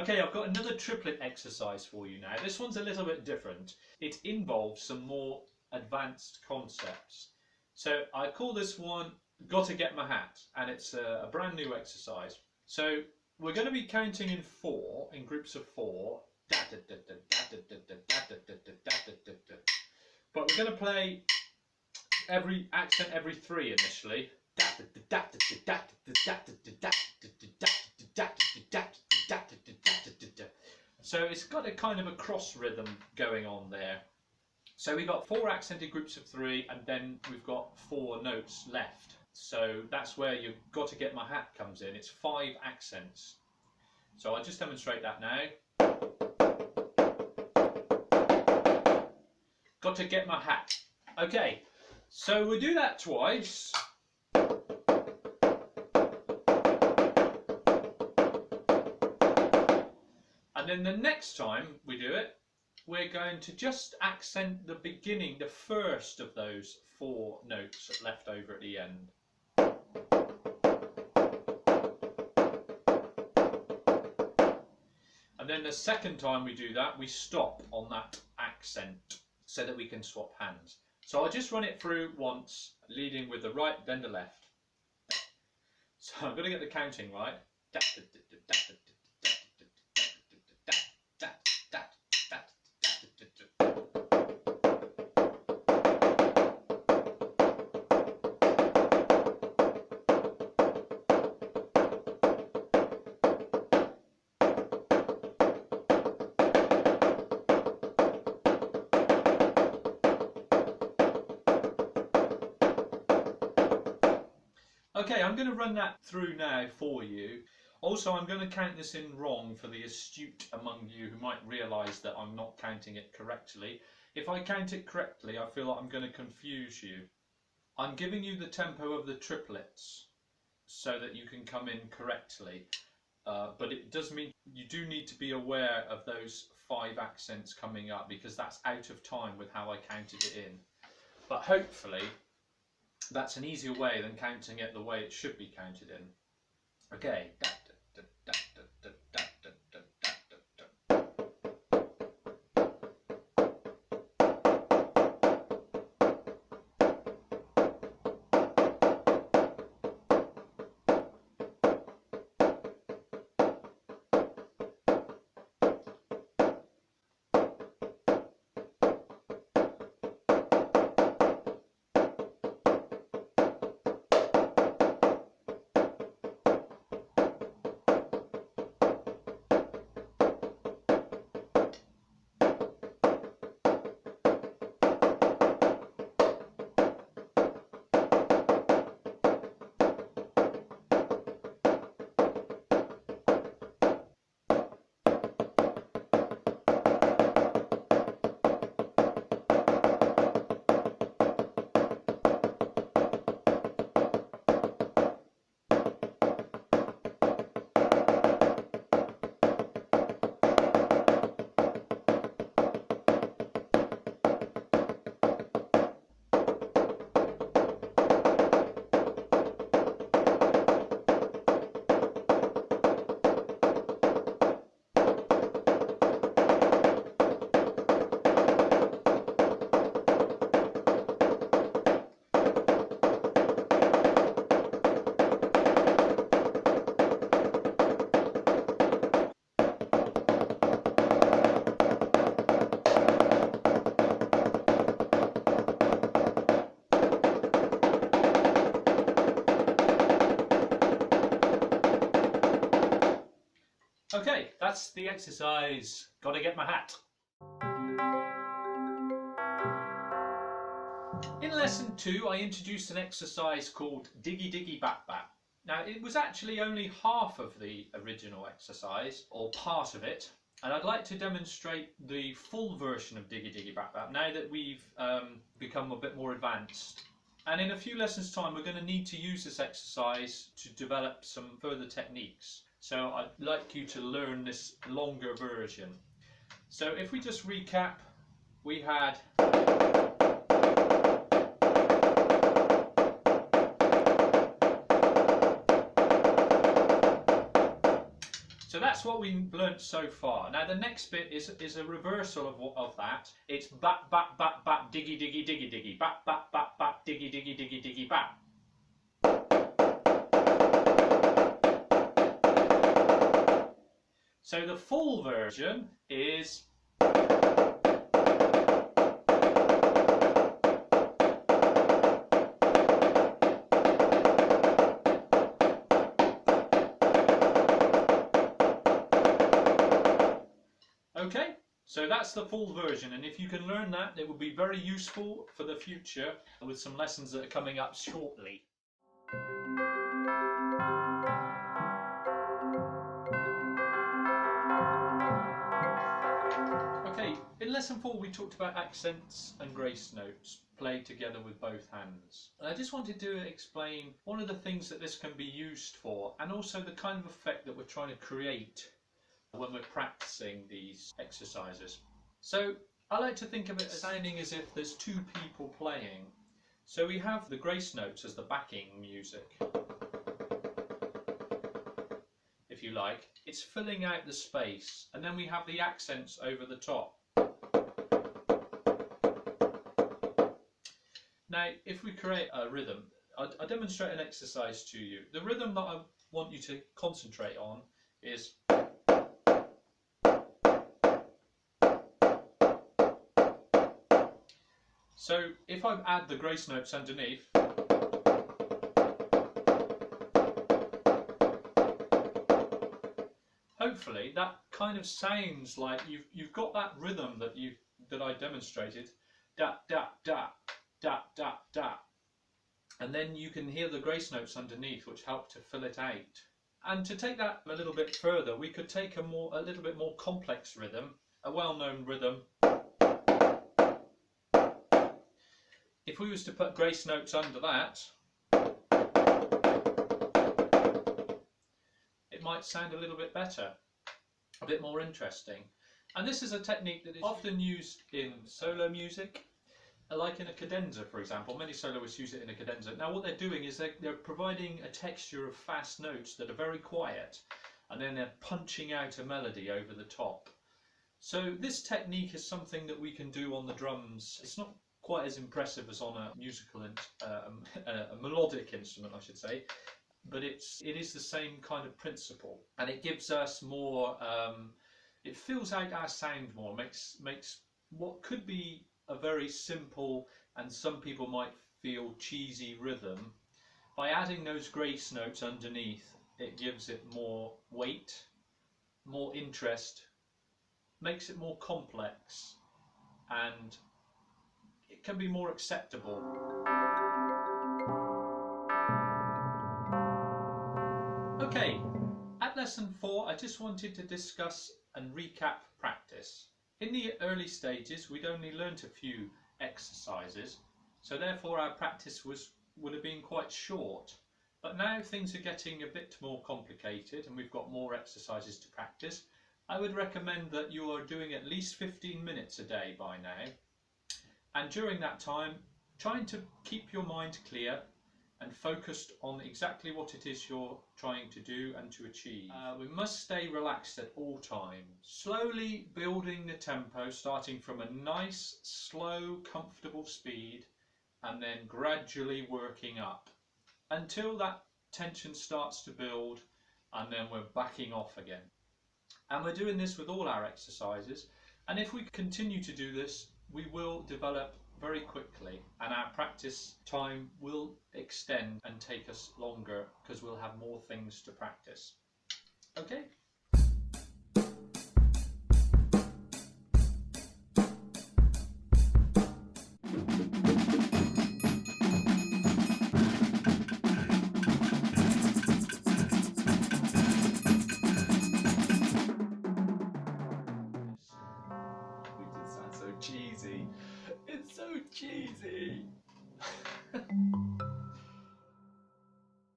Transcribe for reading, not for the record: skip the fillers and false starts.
Okay, I've got another triplet exercise for you now. This one's a little bit different. It involves some more advanced concepts. So I call this one Gotta Get My Hat, and it's a brand new exercise. So we're going to be counting in four, in groups of four. But we're going to play every accent every three initially. So it's got a kind of a cross rhythm going on there. So we've got four accented groups of three, and then we've got four notes left. So that's where you've got to get my hat comes in. It's 5 accents. So I'll just demonstrate that now. Got to get my hat. Okay, so we'll do that twice. And then the next time we do it, we're going to just accent the beginning, the first of those 4 notes left over at the end. And then the second time we do that, we stop on that accent so that we can swap hands. So I'll just run it through once, leading with the right, then the left. So I'm going to get the counting right. Okay, I'm going to run that through now for you. Also, I'm going to count this in wrong for the astute among you who might realise that I'm not counting it correctly. If I count it correctly, I feel like I'm going to confuse you. I'm giving you the tempo of the triplets so that you can come in correctly. But it does mean you do need to be aware of those 5 accents coming up, because that's out of time with how I counted it in. But hopefully that's an easier way than counting it the way it should be counted in. Okay. Okay, that's the exercise. Gotta get my hat. In lesson 2, I introduced an exercise called Digi Digi Bap Bap. Now, it was actually only half of the original exercise, or part of it, and I'd like to demonstrate the full version of Digi Digi Bap Bap now that we've become a bit more advanced. And in a few lessons' time, we're going to need to use this exercise to develop some further techniques. So I'd like you to learn this longer version. So if we just recap, we had So that's what we've learnt so far. Now the next bit is a reversal of that. It's bap bap bap bap diggy diggy diggy diggy bap bap bap bap diggy diggy diggy diggy bap. So the full version is okay, so that's the full version, and if you can learn that, it will be very useful for the future with some lessons that are coming up shortly. Okay, in lesson 4 we talked about accents and grace notes played together with both hands. And I just wanted to explain one of the things that this can be used for, and also the kind of effect that we're trying to create when we're practicing these exercises. So I like to think of it as sounding as if there's two people playing. So we have the grace notes as the backing music, if you like. It's filling out the space, and then we have the accents over the top. Now if we create a rhythm, I'll demonstrate an exercise to you. The rhythm that I want you to concentrate on is so if I add the grace notes underneath, hopefully that kind of sounds like you've got that rhythm that I demonstrated, da da da da da da, and then you can hear the grace notes underneath which help to fill it out. And to take that a little bit further, we could take a little bit more complex rhythm, a well-known rhythm. If we was to put grace notes under that, it might sound a little bit better, a bit more interesting. And this is a technique that is often used in solo music, like in a cadenza, for example. Many soloists use it in a cadenza. Now what they're doing is they're providing a texture of fast notes that are very quiet, and then they're punching out a melody over the top. So this technique is something that we can do on the drums. It's not quite as impressive as on a musical a melodic instrument, I should say, but it is the same kind of principle, and it gives us more, it fills out our sound more, makes what could be a very simple and some people might feel cheesy rhythm. By adding those grace notes underneath, it gives it more weight, more interest, makes it more complex, and it can be more acceptable. Okay, at lesson 4 I just wanted to discuss and recap practice. In the early stages we'd only learnt a few exercises, so therefore our practice would have been quite short. But now things are getting a bit more complicated and we've got more exercises to practice. I would recommend that you are doing at least 15 minutes a day by now. And during that time, trying to keep your mind clear and focused on exactly what it is you're trying to do and to achieve. We must stay relaxed at all times, slowly building the tempo, starting from a nice, slow, comfortable speed, and then gradually working up until that tension starts to build, and then we're backing off again. And we're doing this with all our exercises, and if we continue to do this, we will develop very quickly, and our practice time will extend and take us longer because we'll have more things to practice. Okay? Cheesy. It's so cheesy.